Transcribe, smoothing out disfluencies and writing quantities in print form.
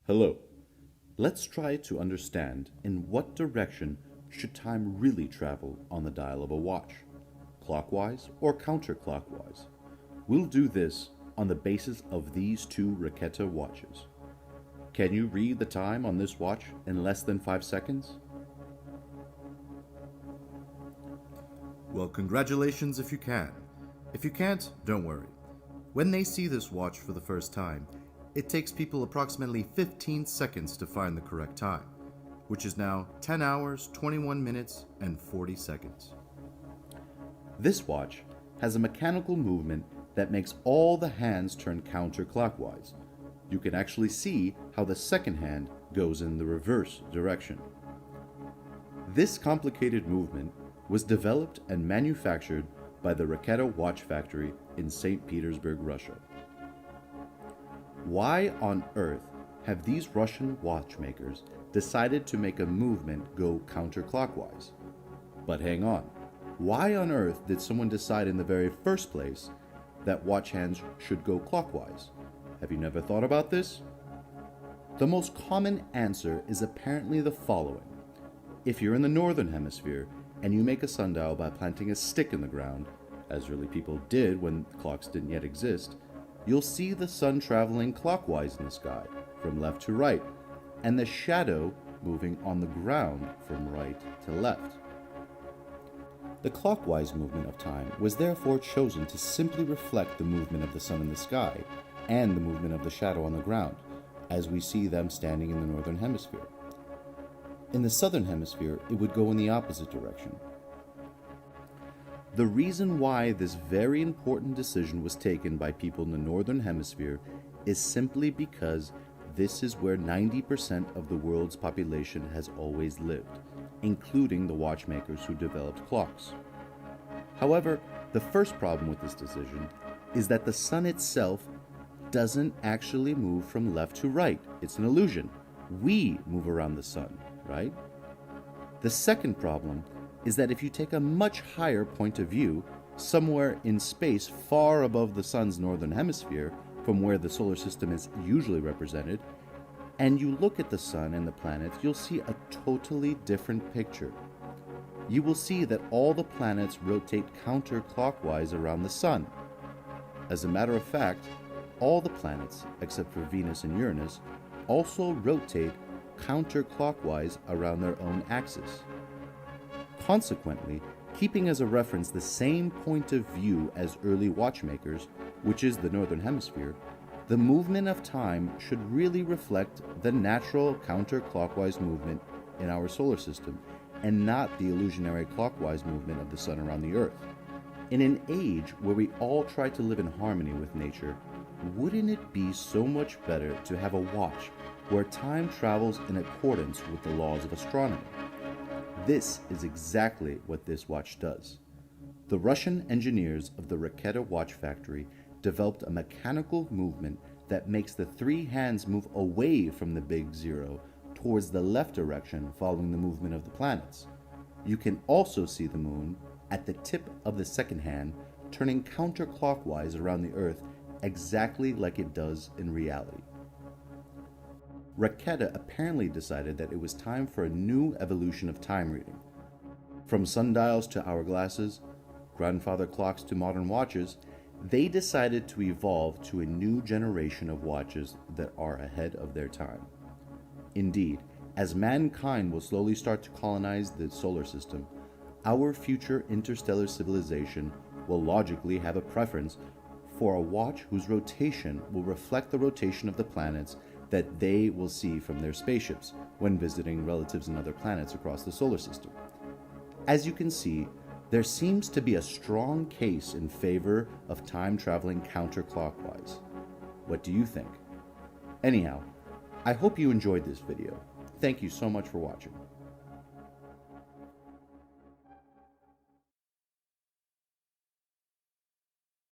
Hello. Let's try to understand in what direction should time really travel on the dial of a watch, clockwise or counterclockwise. We'll do this on the basis of these two Raketa watches. Can you read the time on this watch in less than 5 seconds? Well, congratulations if you can. If you can't, don't worry. When they see this watch for the first time, it takes people approximately 15 seconds to find the correct time, which is now 10 hours, 21 minutes, and 40 seconds. This watch has a mechanical movement that makes all the hands turn counterclockwise. You can actually see how the second hand goes in the reverse direction. This complicated movement was developed and manufactured by the Raketa watch factory in St. Petersburg, Russia. Why on earth have these Russian watchmakers decided to make a movement go counterclockwise? But hang on, why on earth did someone decide in the very first place that watch hands should go clockwise? Have you never thought about this? The most common answer is apparently the following. If you're in the northern hemisphere and you make a sundial by planting a stick in the ground, as early people did when clocks didn't yet exist, you'll see the sun traveling clockwise in the sky, from left to right, and the shadow moving on the ground from right to left. The clockwise movement of time was therefore chosen to simply reflect the movement of the sun in the sky and the movement of the shadow on the ground, as we see them standing in the northern hemisphere. In the southern hemisphere, it would go in the opposite direction. The reason why this very important decision was taken by people in the northern hemisphere is simply because this is where 90% of the world's population has always lived, including the watchmakers who developed clocks. However, the first problem with this decision is that the sun itself doesn't actually move from left to right. It's an illusion. We move around the sun, right? The second problem is that if you take a much higher point of view, somewhere in space far above the sun's northern hemisphere, from where the solar system is usually represented, and you look at the sun and the planets, you'll see a totally different picture. You will see that all the planets rotate counterclockwise around the sun. As a matter of fact, all the planets, except for Venus and Uranus, also rotate counterclockwise around their own axis. Consequently, keeping as a reference the same point of view as early watchmakers, which is the northern hemisphere, the movement of time should really reflect the natural counterclockwise movement in our solar system, and not the illusionary clockwise movement of the sun around the earth. In an age where we all try to live in harmony with nature, wouldn't it be so much better to have a watch where time travels in accordance with the laws of astronomy? This is exactly what this watch does. The Russian engineers of the Raketa watch factory developed a mechanical movement that makes the three hands move away from the big zero towards the left direction following the movement of the planets. You can also see the moon at the tip of the second hand turning counterclockwise around the Earth exactly like it does in reality. Raketa apparently decided that it was time for a new evolution of time reading. From sundials to hourglasses, grandfather clocks to modern watches, they decided to evolve to a new generation of watches that are ahead of their time. Indeed, as mankind will slowly start to colonize the solar system, our future interstellar civilization will logically have a preference for a watch whose rotation will reflect the rotation of the planets that they will see from their spaceships when visiting relatives in other planets across the solar system. As you can see, there seems to be a strong case in favor of time traveling counterclockwise. What do you think? Anyhow, I hope you enjoyed this video. Thank you so much for watching.